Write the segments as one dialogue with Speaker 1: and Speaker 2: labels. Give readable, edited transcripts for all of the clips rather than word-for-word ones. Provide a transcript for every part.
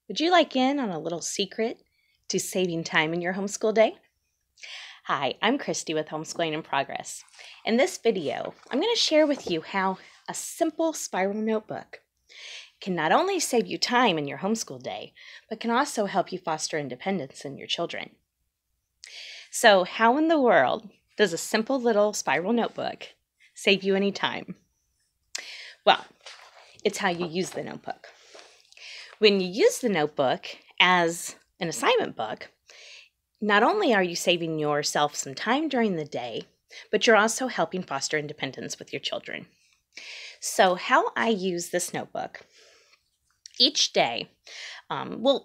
Speaker 1: Would you like in on a little secret to saving time in your homeschool day? Hi, I'm Christy with Homeschooling in Progress. In this video, I'm going to share with you how a simple spiral notebook can not only save you time in your homeschool day, but can also help you foster independence in your children. So how in the world does a simple little spiral notebook save you any time? Well, it's how you use the notebook. When you use the notebook as an assignment book, not only are you saving yourself some time during the day, but you're also helping foster independence with your children. So how I use this notebook, each day,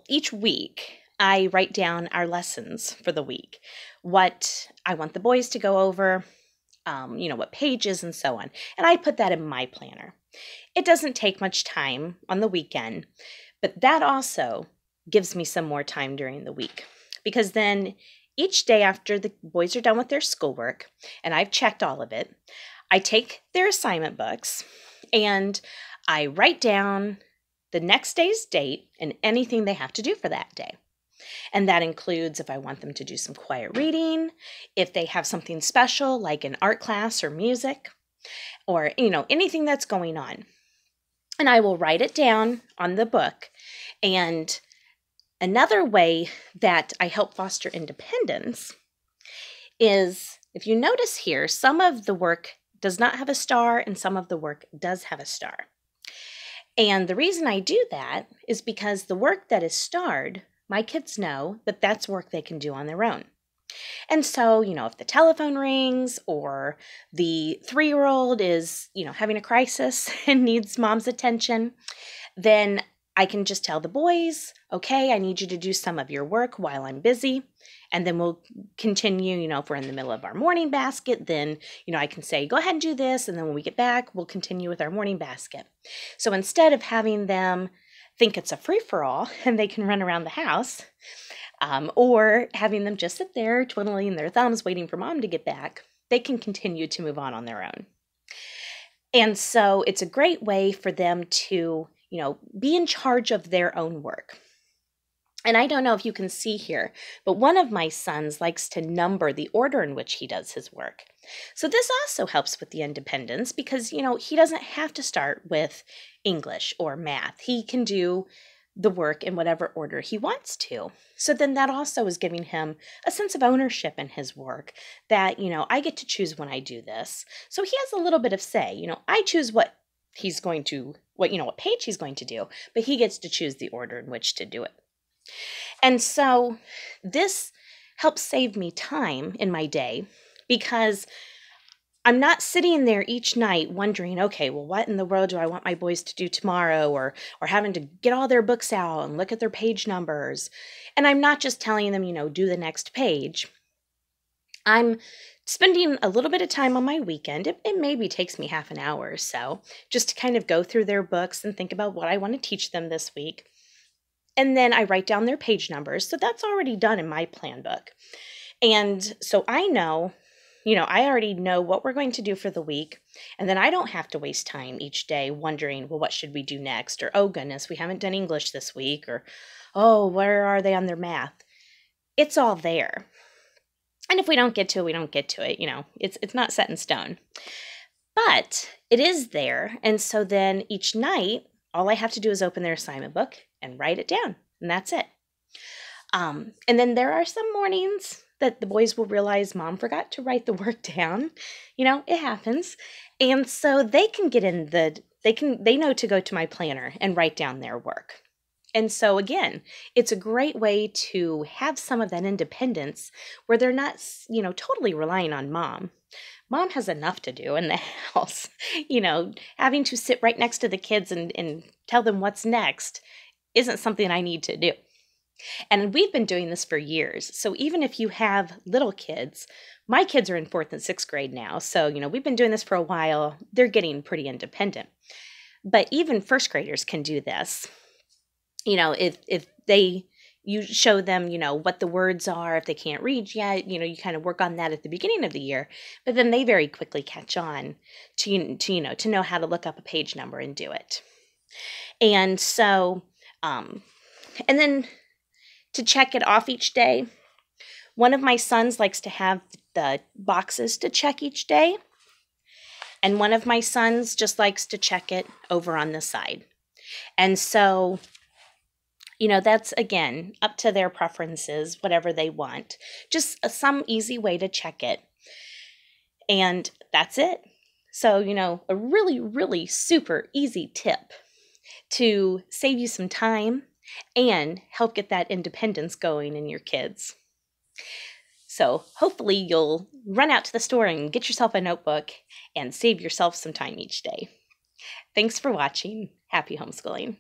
Speaker 1: each week, I write down our lessons for the week, what I want the boys to go over, what pages and so on. And I put that in my planner. It doesn't take much time on the weekend, but that also gives me some more time during the week, because then each day after the boys are done with their schoolwork, and I've checked all of it, I take their assignment books and I write down the next day's date and anything they have to do for that day. And that includes if I want them to do some quiet reading, if they have something special like an art class or music, or anything that's going on. And I will write it down on the book. And another way that I help foster independence is, if you notice here, some of the work does not have a star and some of the work does have a star. And the reason I do that is because the work that is starred, my kids know that that's work they can do on their own. And so, if the telephone rings or the 3-year-old is, having a crisis and needs mom's attention, then I can just tell the boys, okay, I need you to do some of your work while I'm busy. And then we'll continue, if we're in the middle of our morning basket, then, I can say, go ahead and do this. And then when we get back, we'll continue with our morning basket. So instead of having them think it's a free-for-all and they can run around the house, or having them just sit there twiddling their thumbs waiting for mom to get back, they can continue to move on their own. And so it's a great way for them to, be in charge of their own work. And I don't know if you can see here, but one of my sons likes to number the order in which he does his work. So this also helps with the independence because, he doesn't have to start with English or math. He can do the work in whatever order he wants to. So then that also is giving him a sense of ownership in his work that, I get to choose when I do this. So he has a little bit of say, I choose what he's going to, what page he's going to do, but he gets to choose the order in which to do it. And so this helps save me time in my day because I'm not sitting there each night wondering, okay, well, what in the world do I want my boys to do tomorrow, or having to get all their books out and look at their page numbers. And I'm not just telling them, do the next page. I'm spending a little bit of time on my weekend. It maybe takes me half an hour or so just to kind of go through their books and think about what I want to teach them this week. And then I write down their page numbers. So that's already done in my plan book. And so I know, I already know what we're going to do for the week. And then I don't have to waste time each day wondering, well, what should we do next? Or, oh goodness, we haven't done English this week. Or, oh, where are they on their math? It's all there. And if we don't get to it, we don't get to it. It's not set in stone. But it is there. And so then each night, all I have to do is open their assignment book and write it down. And that's it. And then there are some mornings that the boys will realize mom forgot to write the work down. It happens. And so they can get in they know to go to my planner and write down their work. And so again, it's a great way to have some of that independence where they're not, totally relying on mom. Mom has enough to do in the house. Having to sit right next to the kids and tell them what's next isn't something I need to do. And we've been doing this for years. So even if you have little kids, my kids are in 4th and 6th grade now. So, we've been doing this for a while. They're getting pretty independent. But even 1st graders can do this. If you show them, what the words are, if they can't read yet, you kind of work on that at the beginning of the year, but then they very quickly catch on to know how to look up a page number and do it. And so And then to check it off each day, one of my sons likes to have the boxes to check each day. And one of my sons just likes to check it over on the side. And so, that's, again, up to their preferences, whatever they want. Just some easy way to check it. And that's it. So, a really, really super easy tip to save you some time and help get that independence going in your kids. So hopefully you'll run out to the store and get yourself a notebook and save yourself some time each day. Thanks for watching. Happy homeschooling.